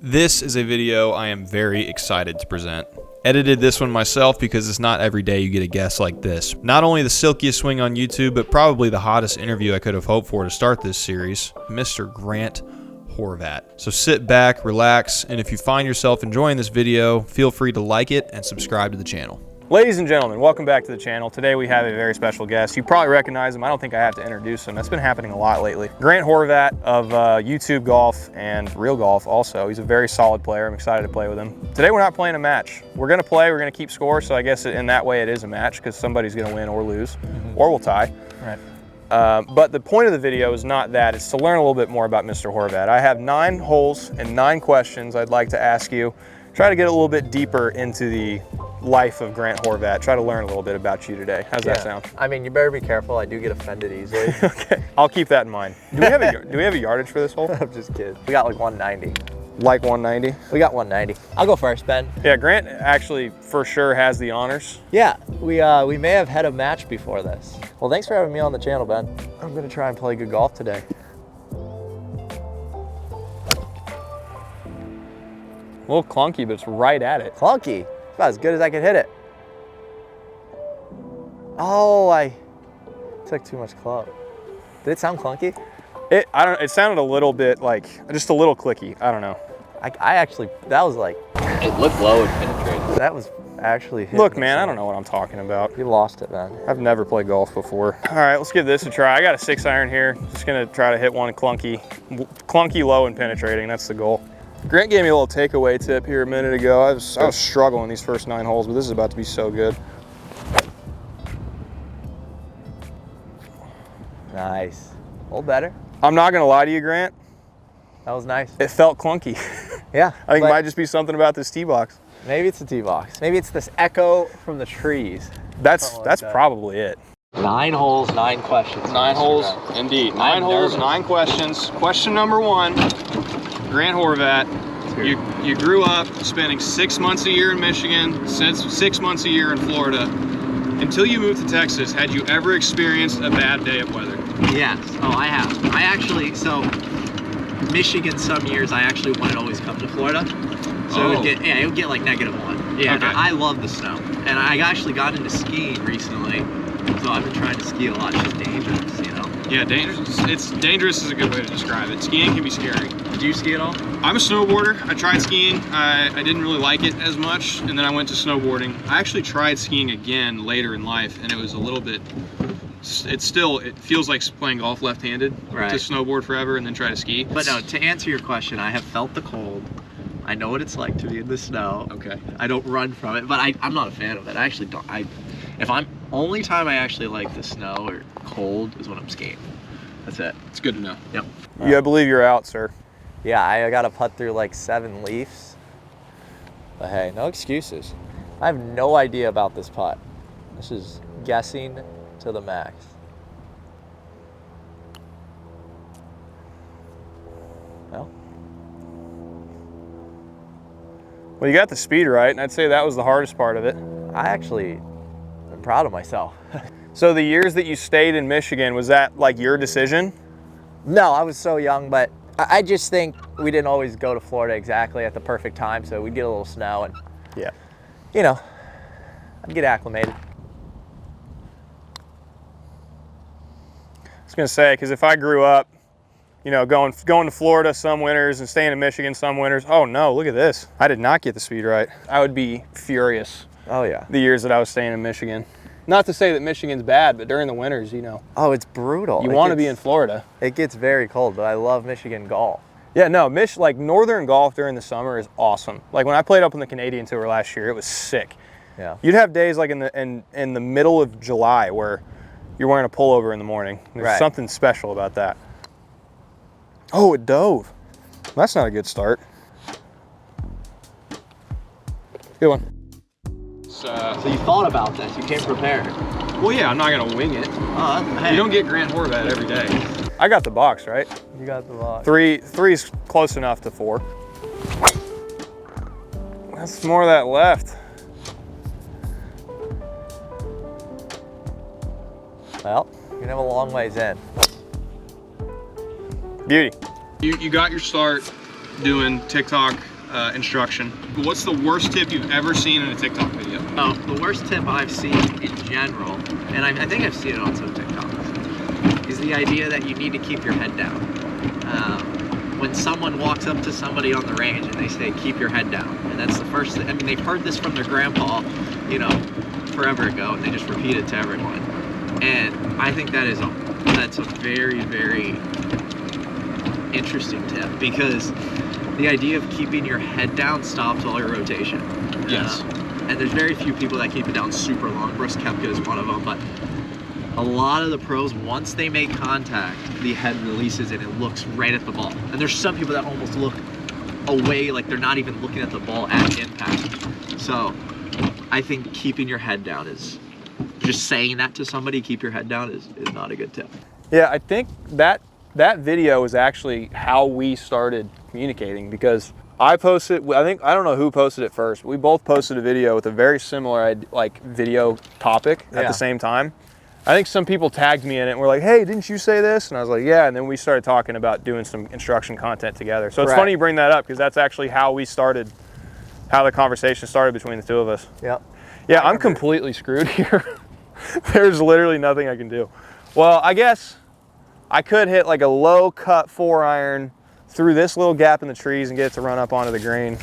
This is a video I am very excited to present. Edited this one myself because it's not every day you get a guest like this. Not only the silkiest swing on YouTube, but probably the hottest interview I could have hoped for to start this series, Mr. Grant Horvat. So sit back, relax, and if you find yourself enjoying this video, feel free to like it and subscribe to the channel. Ladies and gentlemen, welcome back to the channel. Today we have a very special guest. You probably recognize him. I don't think I have to introduce him. That's been happening a lot lately. Grant Horvat of YouTube Golf and Real Golf also. He's a very solid player. I'm excited to play with him. Today we're not playing a match. We're gonna play, we're gonna keep score, so I guess in that way it is a match because somebody's gonna win or lose, or we'll tie. Right. But the point of the video is not that, it's to learn a little bit more about Mr. Horvat. I have 9 holes and 9 questions I'd like to ask you. Try to get a little bit deeper into the life of Grant Horvat. Try to learn a little bit about you today. How's that sound? I mean, you better be careful. I do get offended easily. Okay, I'll keep that in mind. Do we have a yardage for this hole? I'm just kidding. We got like 190. Like 190? We got 190. I'll go first, Ben. Yeah, Grant actually for sure has the honors. Yeah, we may have had a match before this. Well, thanks for having me on the channel, Ben. I'm gonna try and play good golf today. A little clunky, but it's right at it. Clunky? It's about as good as I could hit it. Oh, I took too much club. Did it sound clunky? It sounded a little bit like, just a little clicky. I don't know. I actually, that was like. It looked low and penetrated. That was actually hitting. Look, man, I don't know what I'm talking about. You lost it, man. I've never played golf before. All right, let's give this a try. I got a 6-iron here. Just gonna try to hit one clunky, low and penetrating. That's the goal. Grant gave me a little takeaway tip here a minute ago. I was struggling these first 9 holes, but this is about to be so good. Nice. A little better. I'm not gonna lie to you, Grant. That was nice. It felt clunky. Yeah. I think it might just be something about this tee box. Maybe it's the tee box. Maybe it's this echo from the trees. That's probably it. 9 holes, 9 questions. 9 holes, indeed. 9 holes, 9 questions. Question number 1. Grant Horvat, you grew up spending 6 months a year in Michigan, 6 months a year in Florida. Until you moved to Texas, had you ever experienced a bad day of weather? Yes. Oh, I have. So Michigan some years, I actually wouldn't always come to Florida. So it would get like -1. Yeah, okay. I love the snow. And I actually got into skiing recently. So I've been trying to ski a lot. It's just dangerous, you know? Yeah, dangerous. It's dangerous is a good way to describe it. Skiing can be scary. Did you ski at all? I'm a snowboarder. I tried skiing. I didn't really like it as much, and then I went to snowboarding. I actually tried skiing again later in life, and it was a little bit, it feels like playing golf left-handed. Right. To snowboard forever and then try to ski. But no, to answer your question, I have felt the cold. I know what it's like to be in the snow. Okay. I don't run from it, but I'm not a fan of it. I actually don't. Only time I actually like the snow or cold is when I'm skiing. That's it. It's good to know. Yep. I believe you're out, sir. Yeah, I got to putt through like 7 leaves. But hey, no excuses. I have no idea about this putt. This is guessing to the max. Well, Well, you got the speed right, and I'd say that was the hardest part of it. I actually am proud of myself. So the years that you stayed in Michigan, was that like your decision? No, I was so young, but I just think we didn't always go to Florida exactly at the perfect time, so we'd get a little snow and, Yeah. you know, I'd get acclimated. I was gonna say, because if I grew up, you know, going to Florida some winters and staying in Michigan some winters, oh no, look at this. I did not get the speed right. I would be furious Oh yeah. the years that I was staying in Michigan. Not to say that Michigan's bad, but during the winters, you know. Oh, it's brutal. You want to be in Florida. It gets very cold, but I love Michigan golf. Yeah, no, like northern golf during the summer is awesome. Like when I played up on the Canadian Tour last year, it was sick. Yeah. You'd have days like in the middle of July where you're wearing a pullover in the morning. There's something special about that. Oh, it dove. That's not a good start. Good one. So you thought about this. You came prepared. Well, yeah, I'm not gonna wing it. Hey. You don't get Grant Horvat every day. I got the box, right? You got the box. Three's close enough to 4. That's more of that left. Well, you're gonna have a long ways in. Beauty. You got your start doing TikTok instruction. What's the worst tip you've ever seen in a TikTok video? Oh, the worst tip I've seen in general, and I think I've seen it on some TikToks, is the idea that you need to keep your head down. When someone walks up to somebody on the range and they say, keep your head down, and that's the first thing, I mean, they've heard this from their grandpa, you know, forever ago, and they just repeat it to everyone. And I think that's a very, very interesting tip, because the idea of keeping your head down stops all your rotation. Yes. And there's very few people that keep it down super long. Bruce Koepka is one of them, but a lot of the pros, once they make contact, the head releases and it looks right at the ball. And there's some people that almost look away, like they're not even looking at the ball at impact. So I think keeping your head down is, just saying that to somebody, keep your head down, is not a good tip. Yeah, I think that video is actually how we started communicating, because I posted, I don't know who posted it first, but we both posted a video with a very similar like video topic at the same time. I think some people tagged me in it and were like, hey, didn't you say this? And I was like, yeah, and then we started talking about doing some instruction content together. So it's funny you bring that up, because that's actually how we started, how the conversation started between the two of us. Yep. Yeah, I'm completely screwed here. There's literally nothing I can do. Well, I guess I could hit like a low cut 4-iron through this little gap in the trees and get it to run up onto the green.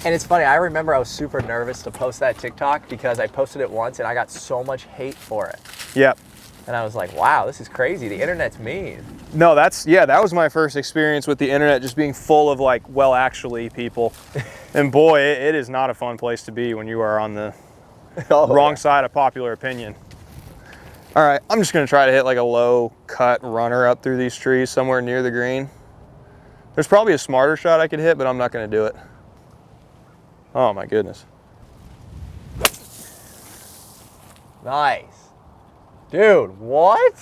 And it's funny, I remember I was super nervous to post that TikTok because I posted it once and I got so much hate for it. Yep. And I was like, wow, this is crazy. The internet's mean. No, that was my first experience with the internet, just being full of like, well, actually people. And boy, it is not a fun place to be when you are on the wrong side of popular opinion. All right, I'm just gonna try to hit like a low cut runner up through these trees somewhere near the green. There's probably a smarter shot I could hit, but I'm not gonna do it. Oh my goodness. Nice. Dude, what?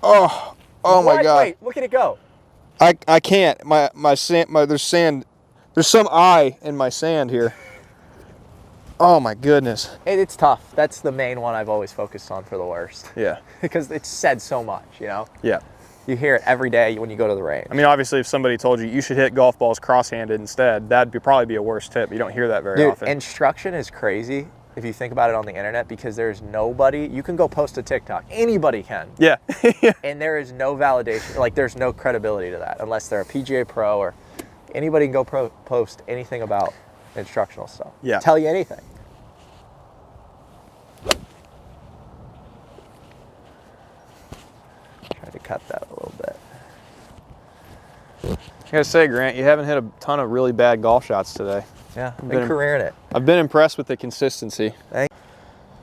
Oh my God. Wait, look at it go. I can't, my sand, there's sand, there's some eye in my sand here. Oh my goodness. It's tough. That's the main one I've always focused on for the worst. Yeah. Because it's said so much, you know? Yeah. You hear it every day when you go to the range. I mean, obviously, if somebody told you should hit golf balls cross-handed instead, that'd probably be a worse tip. You don't hear that very often. Instruction is crazy if you think about it on the internet, because there's nobody, you can go post a TikTok, anybody can. Yeah. And there is no validation, like there's no credibility to that unless they're a PGA pro, or anybody can go post anything about instructional stuff. Yeah. Tell you anything. Try to cut that a little bit. I gotta say, Grant, you haven't hit a ton of really bad golf shots today. Yeah, I've been careering it. I've been impressed with the consistency.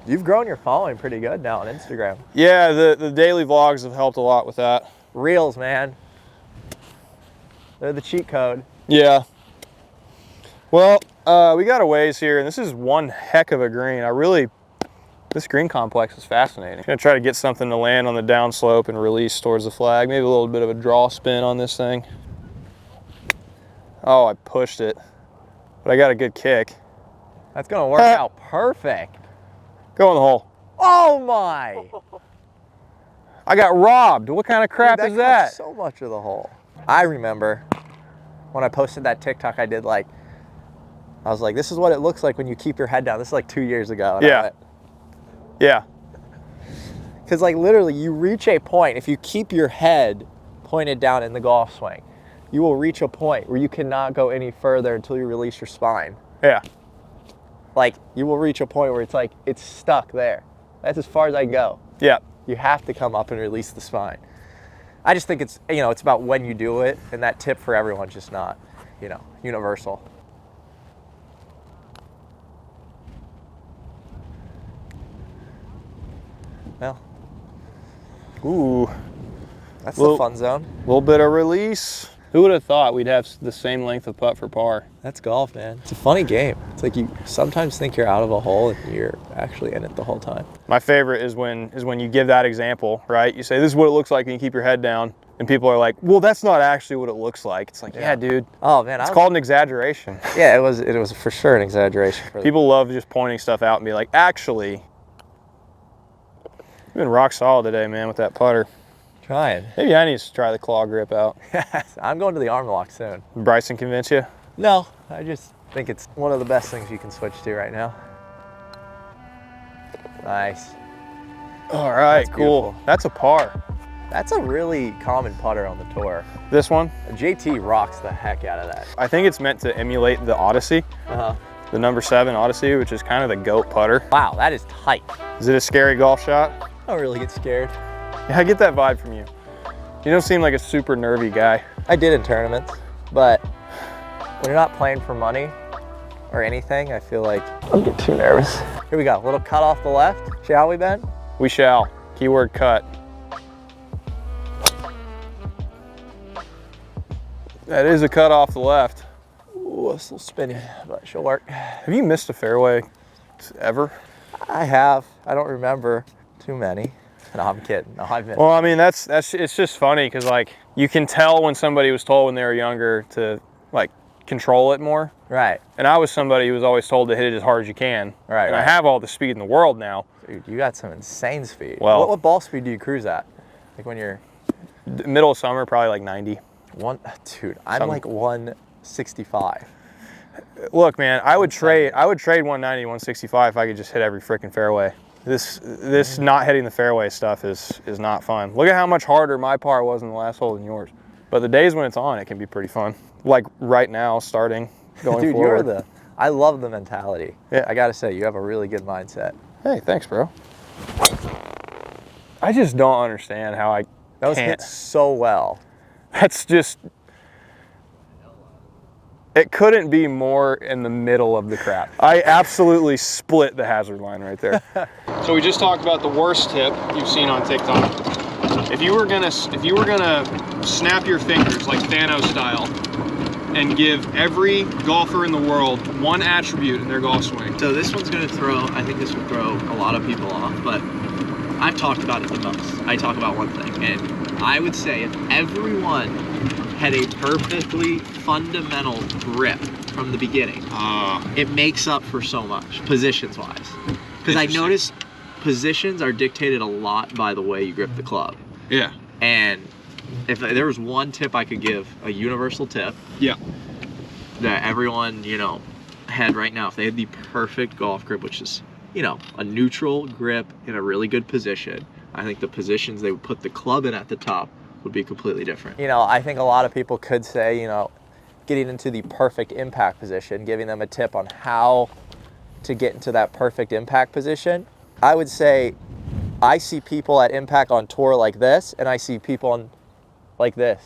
You've grown your following pretty good now on Instagram. Yeah, the daily vlogs have helped a lot with that. Reels, man. They're the cheat code. Yeah. Well, we got a ways here, and this is one heck of a green. This green complex is fascinating. I'm gonna try to get something to land on the downslope and release towards the flag. Maybe a little bit of a draw spin on this thing. Oh, I pushed it, but I got a good kick. That's gonna work out perfect. Go in the hole. Oh my! I got robbed. What kind of crap is that? Dude, so much of the hole. I remember when I posted that TikTok, I was like, this is what it looks like when you keep your head down. This is like 2 years ago. And Yeah. Yeah. Because like literally you reach a point, if you keep your head pointed down in the golf swing, you will reach a point where you cannot go any further until you release your spine. Yeah. Like you will reach a point where it's like, it's stuck there. That's as far as I go. Yeah. You have to come up and release the spine. I just think it's, it's about when you do it, and that tip for everyone's just not, universal. Well. Ooh. That's the fun zone. A little bit of release. Who would have thought we'd have the same length of putt for par? That's golf, man. It's a funny game. It's like you sometimes think you're out of a hole and you're actually in it the whole time. My favorite is when you give that example, right? You say, this is what it looks like when you keep your head down. And people are like, well, that's not actually what it looks like. It's like, yeah dude. Oh, man. It's called an exaggeration. Yeah, it was for sure an exaggeration. People love just pointing stuff out and be like, actually, you've been rock solid today, man, with that putter. Trying. Maybe I need to try the claw grip out. I'm going to the arm lock soon. Bryson convince you? No, I just think it's one of the best things you can switch to right now. Nice. All right, That's cool. beautiful. That's a par. That's a really common putter on the tour. This one? JT rocks the heck out of that. I think it's meant to emulate the Odyssey, Uh-huh. the number 7 Odyssey, which is kind of the GOAT putter. Wow, that is tight. Is it a scary golf shot? I don't really get scared. Yeah, I get that vibe from you. You don't seem like a super nervy guy. I did in tournaments, but when you're not playing for money or anything, I feel like I'll get too nervous. Here we go, a little cut off the left. Shall we, Ben? We shall. Keyword cut. That is a cut off the left. Ooh, it's a little spinny, but she'll work. Have you missed a fairway ever? I have. I don't remember too many. No, I'm kidding. No, I've been. Well, I mean, it's just funny because like you can tell when somebody was told when they were younger to like control it more. Right. And I was somebody who was always told to hit it as hard as you can. Right. And I right. have all the speed in the world now. Dude, you got some insane speed. Well- what ball speed do you cruise at? Like when you're Middle of summer, probably like 90. dude, I'm like 165. Look, man, I would trade 190, 165 if I could just hit every freaking fairway. This not hitting the fairway stuff is not fun. Look at how much harder my par was in the last hole than yours. But the days when it's on, it can be pretty fun. Like right now, starting, going Dude, forward. I love the mentality. Yeah. I gotta say, you have a really good mindset. Hey, thanks, bro. I just don't understand how I That was can't. hit so well. That's just, it couldn't be more in the middle of the crap. I absolutely split the hazard line right there. So we just talked about the worst tip you've seen on TikTok. If you were gonna snap your fingers like Thanos style and give every golfer in the world one attribute in their golf swing. So this one's gonna I think this will throw a lot of people off, but I've talked about it the most. I talk about one thing, and I would say if everyone had a perfectly fundamental grip from the beginning, it makes up for so much, positions-wise. Because I noticed positions are dictated a lot by the way you grip the club. Yeah. And if there was one tip I could give, a universal tip, Yeah. that everyone, had right now, if they had the perfect golf grip, which is, a neutral grip in a really good position, I think the positions they would put the club in at the top would be completely different. I think a lot of people could say, getting into the perfect impact position, giving them a tip on how to get into that perfect impact position. I would say I see people at impact on tour like this, and I see people on like this.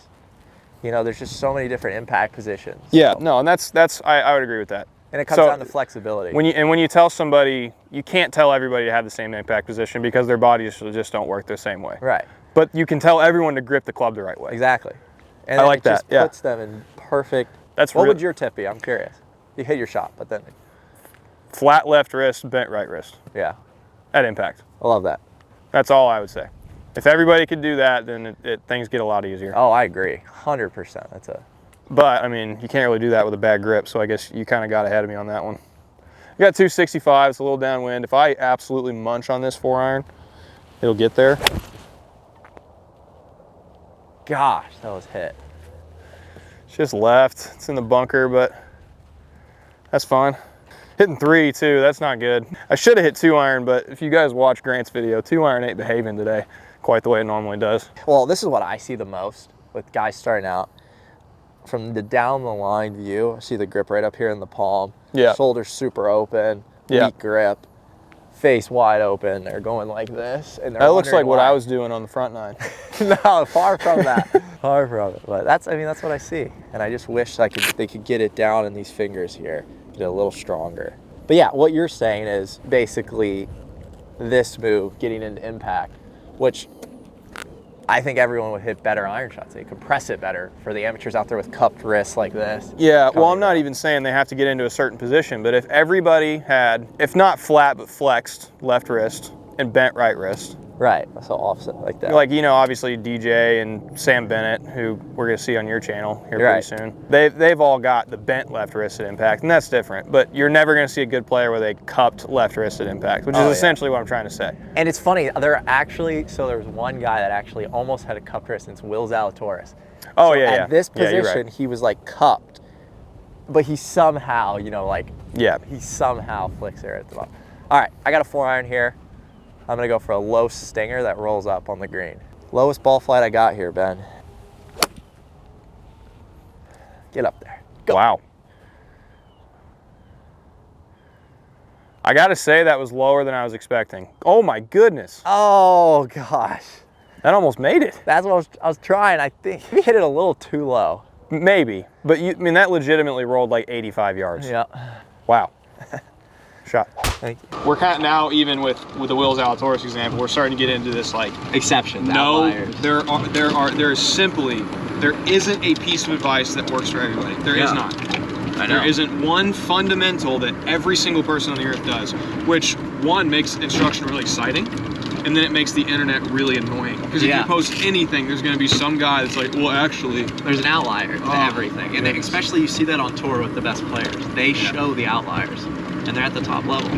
There's just so many different impact positions. Yeah, no, and that's I would agree with that. And it comes down to flexibility. When you tell somebody, you can't tell everybody to have the same impact position because their bodies just don't work the same way. Right. But you can tell everyone to grip the club the right way. Exactly. And I then like it just that, yeah. puts them in perfect. That's what real- would your tip be? I'm curious. You hit your shot, but then, Flat left wrist, bent right wrist yeah, at impact. I love that. That's all I would say. If everybody could do that, then things get a lot easier. Oh, I agree, 100%. But I mean, you can't really do that with a bad grip. So I guess you kind of got ahead of me on that one. I got 265. It's a little downwind. If I absolutely munch on this 4-iron, it'll get there. Gosh, that was hit. It's just left. It's in the bunker, but that's fine. Hitting 3 too, that's not good. I should have hit 2-iron, but if you guys watch Grant's video, 2-iron ain't behaving today quite the way it normally does. Well, this is what I see the most with guys starting out. From the down the line view, I see the grip right up here in the palm. Yeah. Shoulders super open, Yeah. weak grip, face wide open. They're going like this, and they're That looks like wondering what why. I was doing on the front 9. No, far from that. Far from it. But that's what I see. And I just wish they could get it down in these fingers here, get it a little stronger. But yeah, what you're saying is basically this move, getting into impact, which I think everyone would hit better iron shots. They compress it better for the amateurs out there with cupped wrists like this. Yeah, well, I'm Coming not up. even saying they have to get into a certain position, but if everybody had, if not flat, but flexed left wrist and bent right wrist, Right, so offset like that. like, obviously DJ and Sam Bennett, who we're going to see on your channel here Right. pretty soon, they've all got the bent left wrist at impact, and that's different. But you're never going to see a good player with a cupped left wrist at impact, which is Oh, yeah. essentially what I'm trying to say. And it's funny, there was one guy that actually almost had a cupped wrist, and it's Will Zalatoris. Oh, So yeah, at yeah. this Yeah, you're position, right. he was like cupped. but he somehow, you know, like, Yeah. he somehow flicks there at the bottom. All right, I got a 4-iron here. I'm gonna go for a low stinger that rolls up on the green. Lowest ball flight I got here, Ben. Get up there. Go. Wow. I gotta say that was lower than I was expecting. Oh my goodness. Oh gosh. That almost made it. That's what I was trying. I think he hit it a little too low. Maybe, but I mean, that legitimately rolled like 85 yards. Yeah. Wow. Shot. Thank you. We're kind of now, even with the Will Zalatoris example, we're starting to get into this like, Exceptions, no, outliers. there isn't a piece of advice that works for everybody. There is not. I know. There isn't one fundamental that every single person on the earth does, which one makes instruction really exciting, and then it makes the internet really annoying. Because if you post anything, there's going to be some guy that's like, well, actually, There's an outlier to everything. And especially you see that on tour with the best players. They show the outliers, and they're at the top level.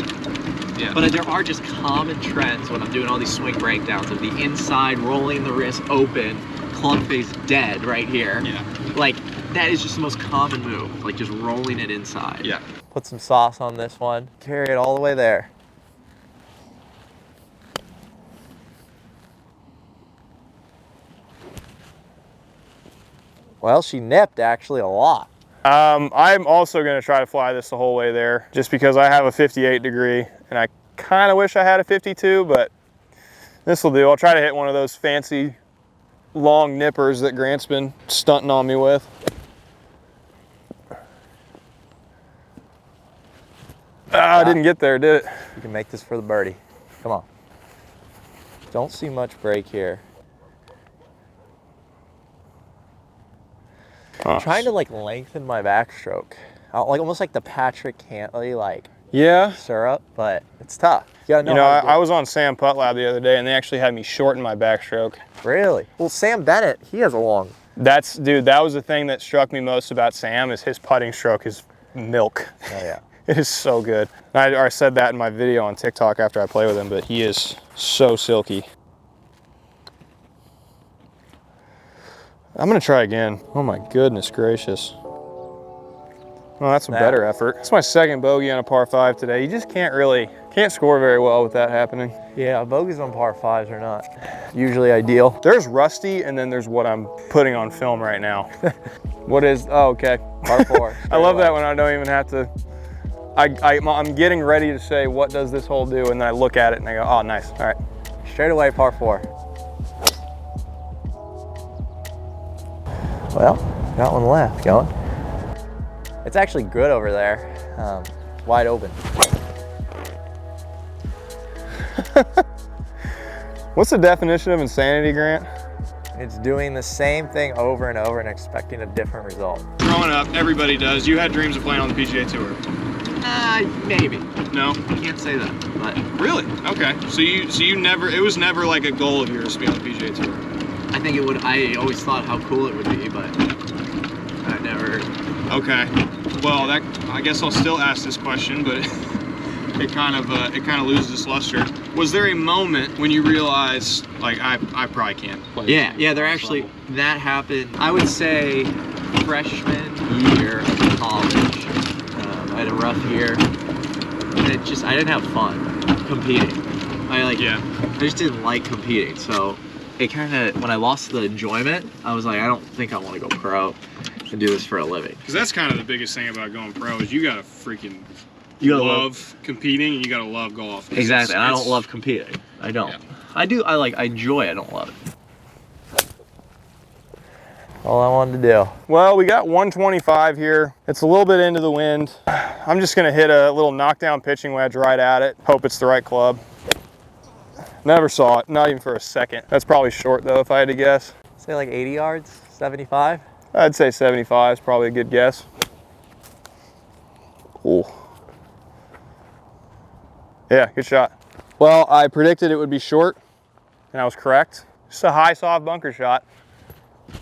yeah. But there are just common trends when I'm doing all these swing breakdowns of the inside, rolling the wrist open, club face dead right here. Yeah. Like, that is just the most common move, like just rolling it inside. Yeah. Put some sauce on this one. Carry it all the way there. Well, she nipped actually a lot. I'm also going to try to fly this the whole way there, just because I have a 58 degree, and I kind of wish I had a 52, but this will do. I'll try to hit one of those fancy long nippers that Grant's been stunting on me with. I didn't get there, did it? You can make this for the birdie. Come on. Don't see much break here. Oh, Trying to like lengthen my backstroke. Like almost like the Patrick Cantley like yeah. syrup, but it's tough. You gotta know, You know, how to do I it. was on Sam Putt Lab the other day, and they actually had me shorten my backstroke. Really? Well, Sam Bennett, he has a long. Dude, that was the thing that struck me most about Sam, is his putting stroke is milk. Oh yeah. It is so good. I said that in my video on TikTok after I play with him, but he is so silky. I'm gonna try again. Oh my goodness gracious. Well, that's a better effort. It's my second bogey on a par 5 today. You just can't score very well with that happening. Yeah, bogeys on par 5s are not usually ideal. There's rusty, and then there's what I'm putting on film right now. What is, oh, okay. Par 4. I love that when I don't even have to, I'm getting ready to say, what does this hole do? And then I look at it and I go, oh, nice, all right. Straight away, par 4. Well, got one left going. It's actually good over there. Wide open. What's the definition of insanity, Grant? It's doing the same thing over and over and expecting a different result. Growing up, everybody does. You had dreams of playing on the PGA Tour. Maybe. No? I can't say that, but Really? Okay. So you never, it was never like a goal of yours to be on the PGA Tour. I think it would. I always thought how cool it would be, but I never. Okay. Well, I guess I'll still ask this question, but it kind of loses its luster. Was there a moment when you realized, like, I probably can't play? Yeah. There actually that happened. I would say freshman year of college. I had a rough year. And I didn't have fun competing. I just didn't like competing. So it kind of, when I lost the enjoyment, I was like, I don't think I want to go pro and do this for a living. Because that's kind of the biggest thing about going pro is you gotta freaking love competing, and you gotta love golf. Exactly, and I don't love competing. I don't. Yeah. I do. I enjoy it. I don't love it. All I wanted to do. Well, we got 125 here. It's a little bit into the wind. I'm just gonna hit a little knockdown pitching wedge right at it. Hope it's the right club. Never saw it, not even for a second. That's probably short though, if I had to guess. Say like 80 yards, 75. I'd say 75 is probably a good guess. Ooh. Yeah, good shot. Well, I predicted it would be short, and I was correct. Just a high, soft bunker shot.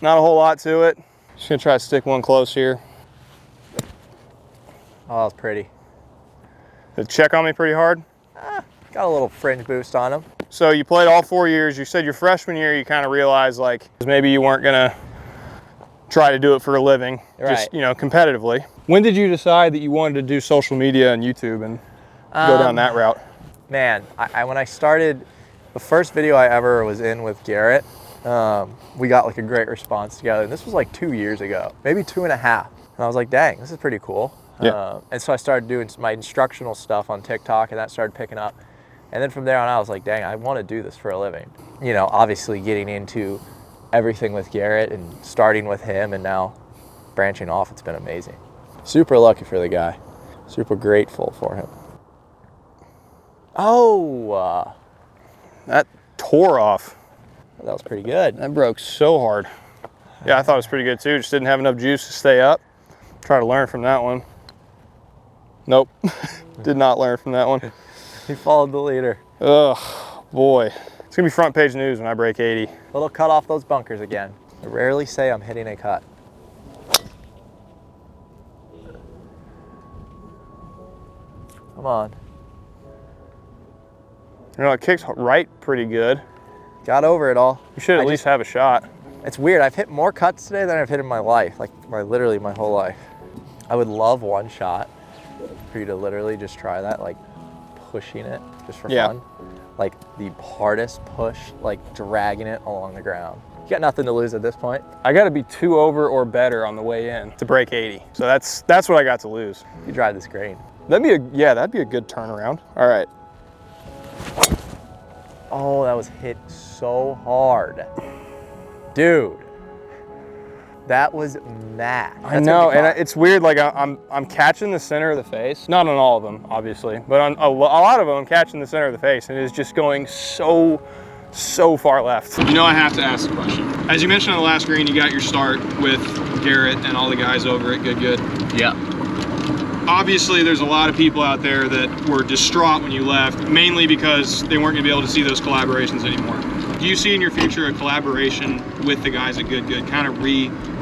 Not a whole lot to it. Just gonna try to stick one close here. Oh, that was pretty. Did it check on me pretty hard? Got a little fringe boost on him. So you played all 4 years. You said your freshman year you kind of realized like maybe you weren't gonna try to do it for a living, just, Right. competitively. When did you decide that you wanted to do social media and YouTube and go down that route? Man, when I started, the first video I ever was in with Garrett, we got like a great response together. And this was like 2 years ago, maybe 2.5. And I was like, dang, this is pretty cool. Yeah. And so I started doing my instructional stuff on TikTok, and that started picking up. And then from there on, I was like, dang, I want to do this for a living. Obviously getting into everything with Garrett and starting with him and now branching off, it's been amazing. Super lucky for the guy. Super grateful for him. Oh, That tore off. that was pretty good. That broke so hard. Yeah, I thought it was pretty good too. Just didn't have enough juice to stay up. Try to learn from that one. Nope, did not learn from that one. He followed the leader. Ugh, boy. It's gonna be front page news when I break 80. Little cut off those bunkers again. I rarely say I'm hitting a cut. Come on. It kicks right pretty good. Got over it all. You should at least have a shot. It's weird. I've hit more cuts today than I've hit in my life. Like literally my whole life. I would love one shot for you to literally just try that, like pushing it just for fun. Like the hardest push, like dragging it along the ground. You got nothing to lose at this point. I gotta be 2 over or better on the way in to break 80. So that's what I got to lose. You drive this green. That'd be a good turnaround. All right. Oh, that was hit so hard. Dude. That was mad. I know, and it's weird, like I'm catching the center of the face. Not on all of them, obviously, but on a lot of them, I'm catching the center of the face, and it is just going so far left. I have to ask the question. As you mentioned on the last green, you got your start with Garrett and all the guys over at Good. Yeah. Obviously, there's a lot of people out there that were distraught when you left, mainly because they weren't gonna be able to see those collaborations anymore. Do you see in your future a collaboration with the guys at Good, kind of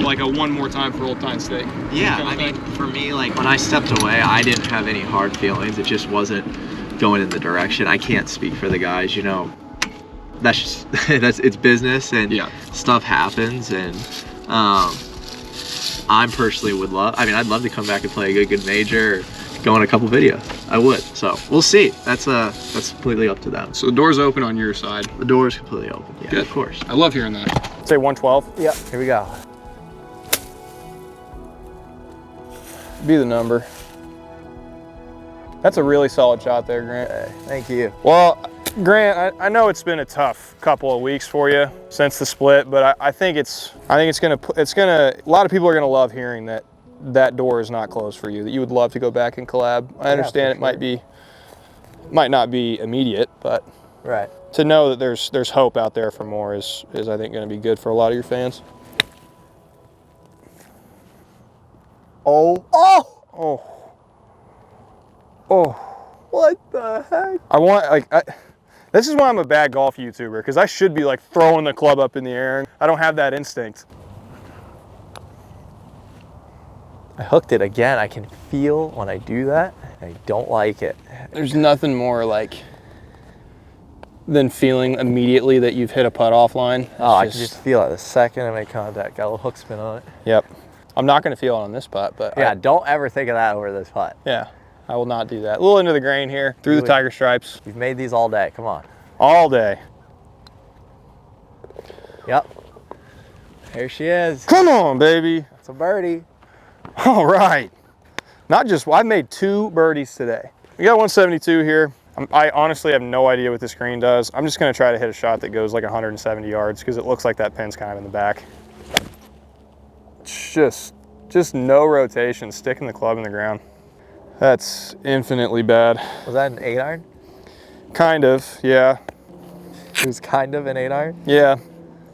like a one more time for old time's sake? Yeah, Kind of I mean, thing? for me, like when I stepped away, I didn't have any hard feelings. It just wasn't going in the direction. I can't speak for the guys, That's just it's business and stuff happens, and I personally would love. I mean, I'd love to come back and play a good major, or go on a couple videos. I would. So we'll see. That's completely up to them. So the door's open on your side. The door is completely open. Yeah, Good. of course. I love hearing that. Say 112. Yep, here we go. Be the number. That's a really solid shot there, Grant. Thank you. Well, Grant, I know it's been a tough couple of weeks for you since the split, but I think it's gonna a lot of people are gonna love hearing that door is not closed for you, that you would love to go back and collab. I understand it might not be immediate, but Right. to know that there's hope out there for more is I think gonna be good for a lot of your fans. Oh. What the heck? This is why I'm a bad golf YouTuber, because I should be like throwing the club up in the air. I don't have that instinct. I hooked it again. I can feel when I do that. I don't like it. There's nothing more than feeling immediately that you've hit a putt offline. Oh, I can just feel it the second I make contact. Got a little hook spin on it. Yep. I'm not going to feel it on this putt, but Yeah, don't ever think of that over this putt. yeah, I will not do that. A little into the grain here, through the tiger stripes, We've made these all day. Come on. all day. Yep. Here she is. Come on, baby. It's a birdie. All right. I made 2 birdies today. We got 172 here. I honestly have no idea what this green does. I'm just going to try to hit a shot that goes like 170 yards because it looks like that pin's kind of in the back. Just no rotation, sticking the club in the ground. That's infinitely bad. Was that an 8-iron? Kind of, yeah. It was kind of an 8-iron? Yeah,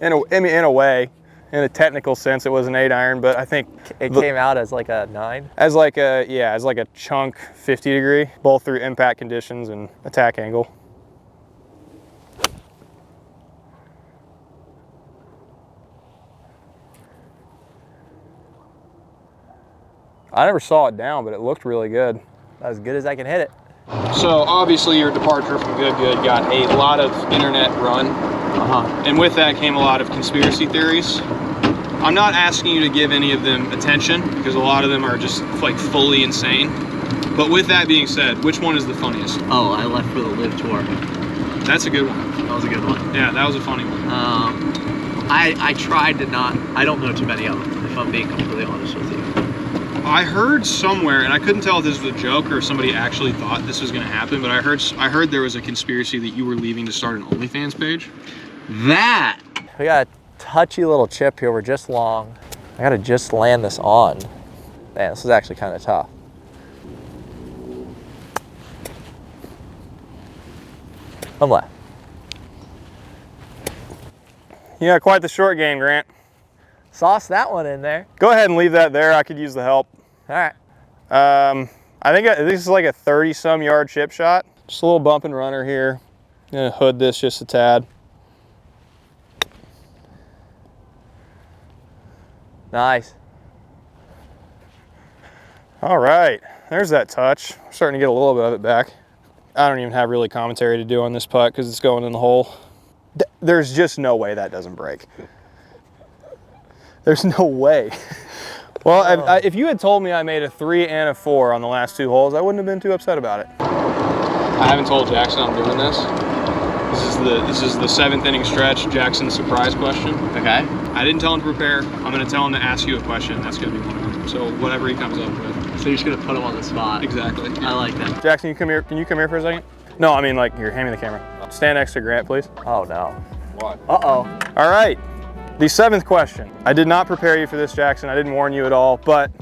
in a way. In a technical sense, it was an 8-iron, but I think It came out as like a 9? as like a chunk 50 degree, both through impact conditions and attack angle. I never saw it down, but it looked really good. As good as I can hit it. So obviously your departure from Good got a lot of internet run, and with that came a lot of conspiracy theories. I'm not asking you to give any of them attention because a lot of them are just like fully insane. But with that being said, which one is the funniest? Oh, I left for the live tour. That's a good one. That was a good one. Yeah, that was a funny one. I tried to not. I don't know too many of them, if I'm being completely honest with you. I heard somewhere, and I couldn't tell if this was a joke or if somebody actually thought this was going to happen, but I heard there was a conspiracy that you were leaving to start an OnlyFans page. That. We got a touchy little chip here. We're just long. I gotta just land this on. Man, this is actually kind of tough. I'm left. You got quite the short game, Grant. Sauce that one in there. Go ahead and leave that there. I could use the help. All right. I think this is like a 30-some yard chip shot. Just a little bump and runner here. I'm gonna hood this just a tad. Nice. All right, there's that touch. I'm starting to get a little bit of it back. I don't even have really commentary to do on this putt because it's going in the hole. There's just no way that doesn't break. There's no way. Well, if you had told me I made a 3 and a 4 on the last 2 holes, I wouldn't have been too upset about it. I haven't told Jackson I'm doing this. This is the 7th inning stretch, Jackson's surprise question. Okay. I didn't tell him to prepare. I'm going to tell him to ask you a question. That's going to be one of them. So whatever he comes up with. So you're just gonna put him on the spot. Exactly. I like that. Jackson, you come here. Can you come here for a second? No, I mean like here. Hand me the camera. Stand next to Grant, please. Oh no. What? Uh-oh. All right. The 7th question. I did not prepare you for this, Jackson. I didn't warn you at all. But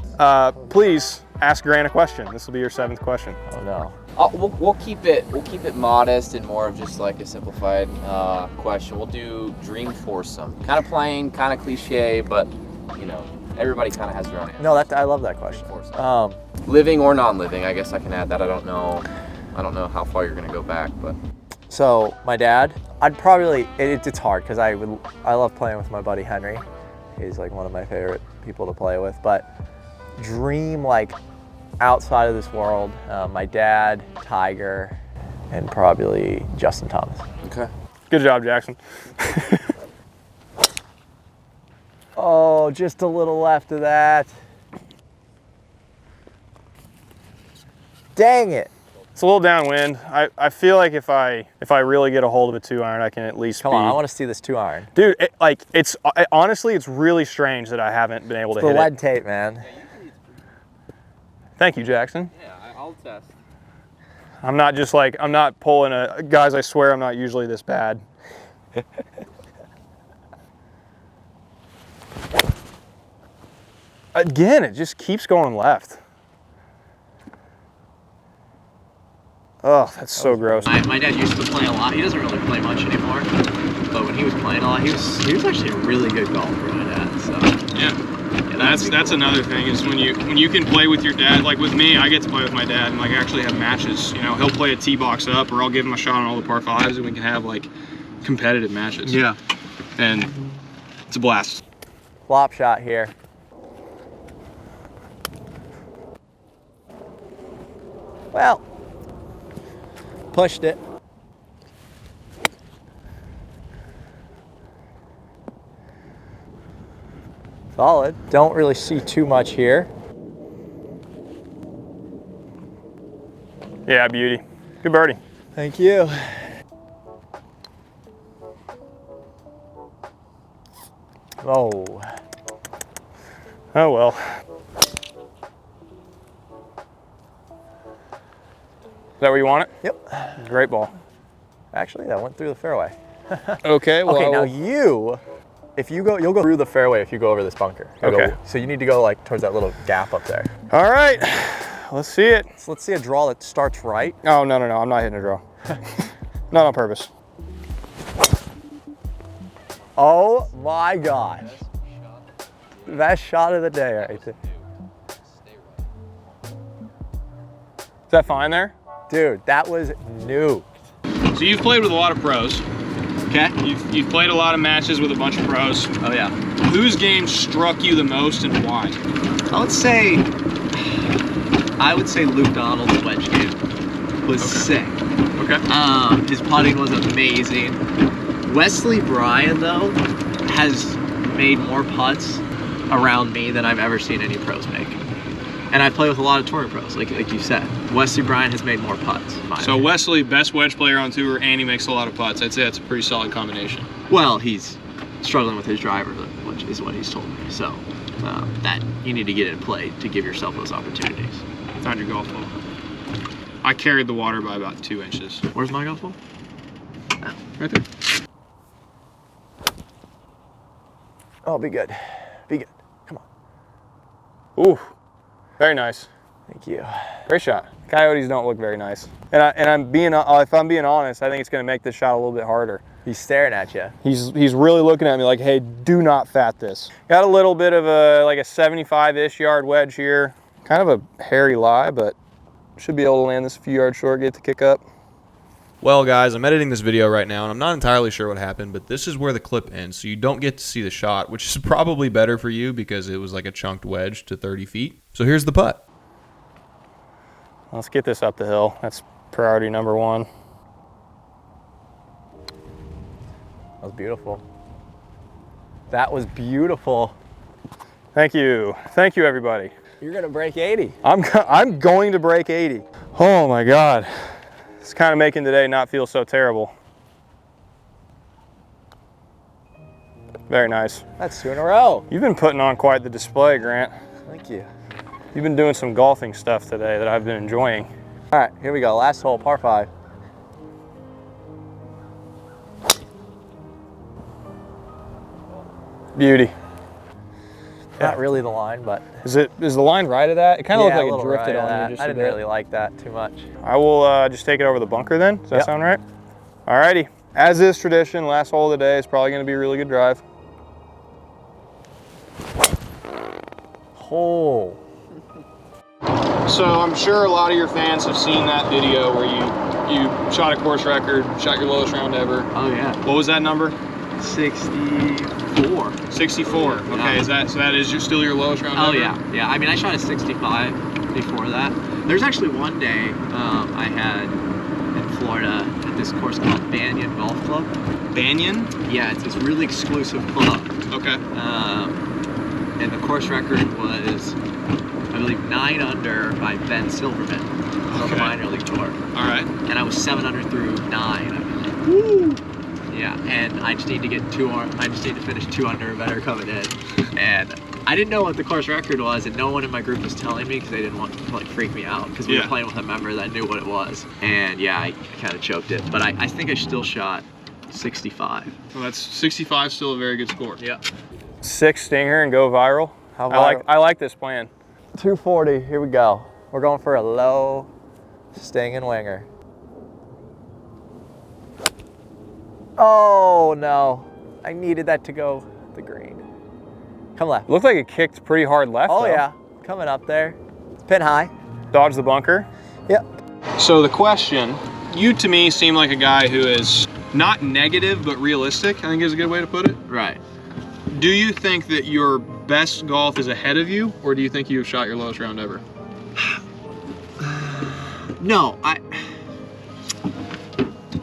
please ask Grant a question. This will be your 7th question. Oh no. We'll keep it modest and more of just like a simplified question. We'll do dream foursome. Kind of plain, kind of cliche, but you know, everybody kind of has their own answer. No, I love that question. Living or non-living, I guess I can add that. I don't know how far you're gonna go back, but So my dad, I'd probably, it's hard because I love playing with my buddy Henry. He's like one of my favorite people to play with, but dream like outside of this world, my dad, Tiger, and probably Justin Thomas. okay. Good job, Jackson. Oh, just a little left of that. Dang it. It's a little downwind. I feel like if I really get a hold of a 2-iron, I can at least Come on, I want to see this 2-iron. Dude, honestly, it's really strange that I haven't been able to The hit lead it. tape, man. Thank you, Jackson. Yeah, I'll test. I'm not pulling a, guys, I swear I'm not usually this bad. Again, it just keeps going left. Oh, that's so gross. My dad used to play a lot. He doesn't really play much anymore. But when he was playing a lot, he was actually a really good golfer, my dad. So Yeah, that's another thing is when you can play with your dad. Like with me, I get to play with my dad and like actually have matches. You know, he'll play a tee box up, or I'll give him a shot on all the par fives, and we can have like competitive matches. yeah. And it's a blast. Flop shot here. Well, pushed it. Solid. Don't really see too much here. Yeah, beauty. Good birdie. Thank you. Oh. Oh well. Is that where you want it? Yep. Great ball. Actually, that went through the fairway. Okay, well. Okay, now you'll go through the fairway if you go over this bunker. Okay. So you need to go like towards that little gap up there. All right, let's see it. So let's see a draw that starts right. Oh, no, I'm not hitting a draw. Not on purpose. Oh my gosh. Best shot of the day right there. Is that fine there? Dude, that was new. So you've played with a lot of pros. Okay. You've played a lot of matches with a bunch of pros. Oh yeah. Whose game struck you the most and why? I would say Luke Donald's wedge game was sick. Okay. His putting was amazing. Wesley Bryan though has made more putts around me than I've ever seen any pros make. And I play with a lot of touring pros, like you said. Wesley Bryan has made more putts. So Wesley, best wedge player on tour, and he makes a lot of putts. I'd say that's a pretty solid combination. Well, he's struggling with his driver, which is what he's told me. So that you need to get in play to give yourself those opportunities. Found your golf ball. I carried the water by about 2 inches. Where's my golf ball? Oh, right there. Oh, be good. Be good. Come on. Ooh, very nice. Thank you. Great shot. Coyotes don't look very nice. And if I'm being honest, I think it's going to make this shot a little bit harder. He's staring at you. He's really looking at me like, hey, do not fat this. Got a little bit of a 75-ish yard wedge here. Kind of a hairy lie, but should be able to land this a few yards short, get the kick up. Well, guys, I'm editing this video right now, and I'm not entirely sure what happened, but this is where the clip ends, so you don't get to see the shot, which is probably better for you because it was like a chunked wedge to 30 feet. So here's the putt. Let's get this up the hill. That's priority number 1. That was beautiful. That was beautiful. Thank you. Thank you, everybody. You're gonna break 80. I'm going to break 80. Oh my God. It's kind of making today not feel so terrible. Very nice. That's 2 in a row. You've been putting on quite the display, Grant. Thank you. You've been doing some golfing stuff today that I've been enjoying. All right, here we go. Last hole, par 5. Beauty. Not really the line, but Is the line right of that? It kind of yeah, looked a like little it drifted right of on that. you just I a didn't bit. really like that too much. I will just take it over the bunker then. Does that Yep. sound right? Alrighty. As is tradition, last hole of the day is probably going to be a really good drive. Hole. So I'm sure a lot of your fans have seen that video where you shot a course record, shot your lowest round ever. Oh yeah, What was that number? 64. 64. Okay, Yeah. so that is still your lowest round Oh ever? yeah. I mean, I shot a 65 before that. There's actually one day I had in Florida at this course called Banyan Golf Club. Banyan? Yeah, it's this really exclusive club. Okay. And the course record was, I believe, 9 under by Ben Silverman on the Okay. minor league tour. All right. And I was 7 under through 9, I believe. Woo! Yeah, and I just need to get I just need to finish 2 under or better coming in. And I didn't know what the course record was, and no one in my group was telling me because they didn't want to like freak me out because we were playing with a member that knew what it was. And yeah, I kind of choked it, but I think I still shot 65. Well, that's 65, still a very good score. Yeah. 6 stinger and go viral. How I like this plan. 240. Here we go. We're going for a low stinging winger. Oh no! I needed that to go the green. Come left. Looked like it kicked pretty hard left. Oh though. yeah, coming up there. It's pin high. Dodge the bunker. Yep. So the question, you to me seem like a guy who is not negative but realistic, I think is a good way to put it. Right. Do you think that your best golf is ahead of you, or do you think you've shot your lowest round ever? No,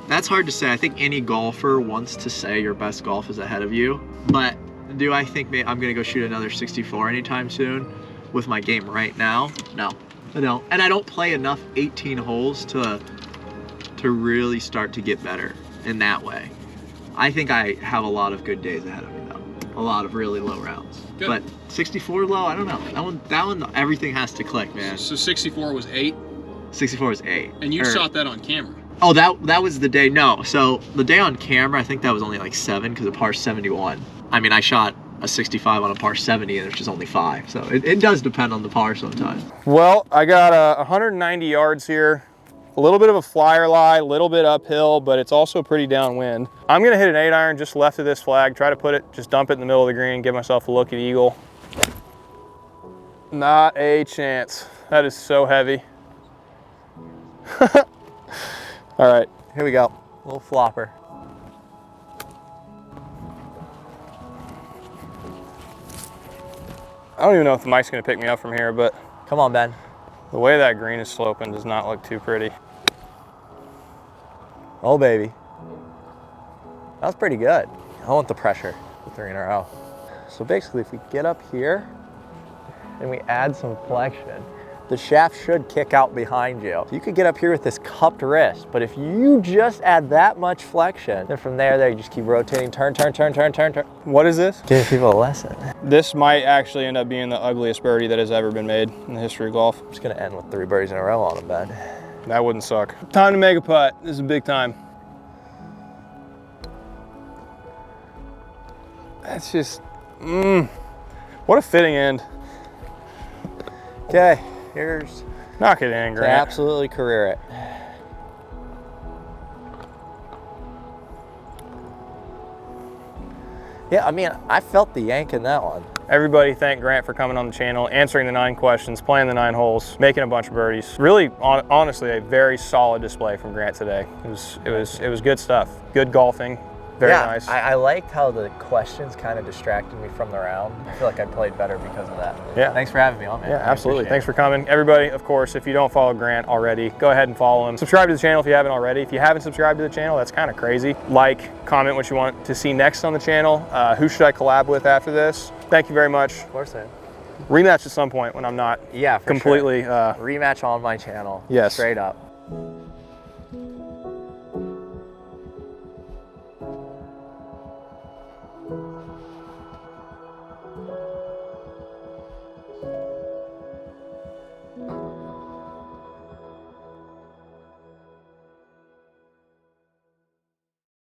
that's hard to say. I think any golfer wants to say your best golf is ahead of you, but do I think I'm gonna go shoot another 64 anytime soon with my game right now? No, I don't. And I don't play enough 18 holes to really start to get better in that way. I think I have a lot of good days ahead of me though. A lot of really low rounds. Good. But 64 low, I don't know. That one, everything has to click, man. So 64 was 8, 64 is 8. and you shot that on camera. Oh, that was the day. No, so the day on camera, I think that was only like 7 because of par 71. I mean, I shot a 65 on a par 70 and it's just only 5. So it does depend on the par sometimes. Well, I got 190 yards here. A little bit of a flyer lie, a little bit uphill, but it's also pretty downwind. I'm gonna hit an 8-iron just left of this flag, try to put it, just dump it in the middle of the green, give myself a look at eagle. Not a chance. That is so heavy. All right. Here we go. Little flopper. I don't even know if the mic's gonna pick me up from here, but Come on, Ben. the way that green is sloping does not look too pretty. Oh, baby. That was pretty good. I want the pressure. 3 in a row. So basically, if we get up here and we add some flexion, the shaft should kick out behind you. You could get up here with this cupped wrist, but if you just add that much flexion, then from there, you just keep rotating, turn, turn, turn, turn, turn, turn. What is this? Give people a lesson. This might actually end up being the ugliest birdie that has ever been made in the history of golf. I'm just gonna end with 3 birdies in a row on them, Ben. That wouldn't suck. Time to make a putt. This is big time. That's just, what a fitting end. Okay, here's Knock it in, to Grant. absolutely career it. Yeah, I mean, I felt the yank in that one. Everybody thank Grant for coming on the channel, answering the 9 questions, playing the 9 holes, making a bunch of birdies. Really, honestly, a very solid display from Grant today. It was good stuff. Good golfing. Very nice. I liked how the questions kind of distracted me from the round. I feel like I played better because of that. Yeah. Thanks for having me on, man. Yeah, I absolutely. appreciate Thanks it. for coming. Everybody, of course, if you don't follow Grant already, go ahead and follow him. Subscribe to the channel if you haven't already. If you haven't subscribed to the channel, that's kind of crazy. Like, comment what you want to see next on the channel. Who should I collab with after this? Thank you very much. Of course, man. Rematch at some point when I'm not Yeah, for completely. sure. Rematch on my channel. Yes. Straight up.